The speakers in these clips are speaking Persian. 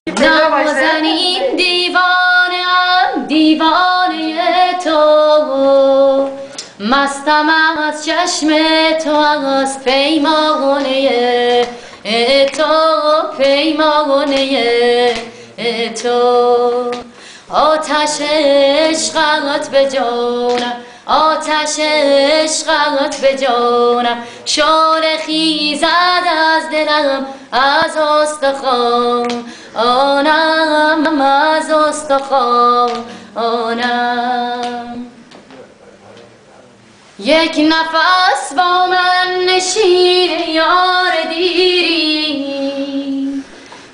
نازنین دیوانه‌ام دیوانه تو مستم از چشم تو از پیمانه تو پیمانه تو آتش عشقت به جانم آتش عشقت به جانم شعله خیزد از دلم از استخوانم از استخوانم یک نفس با من نشین یار دیری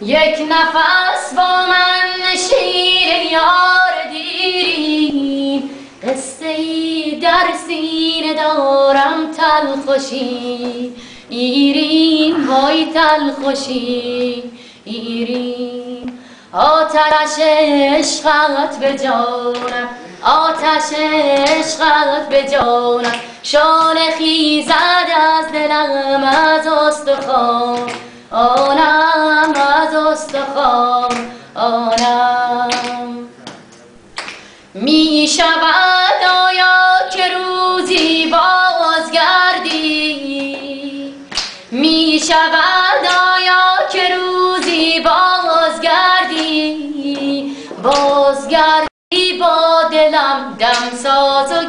یک نفس با من نشین یار دیری قصه ای در سینه دارم تلخوشی ایرین وای تلخوشی ایرین آتش عشقت به جانم آتش عشقت به جانم شعله خیزد از دلم از استخوانم از استخوانم می شود آیا که روزی بازگردی می شود آیا که روزی بازگردی بازگردی با دلم دمساز و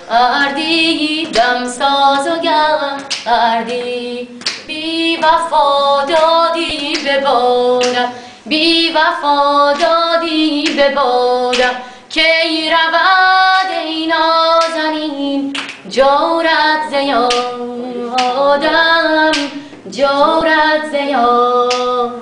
گردی دمساز و گردی بی وفا دادی به بادم بی وفا دادی به بادم کی رود ای نازنین جورت زیادم جورت زیادم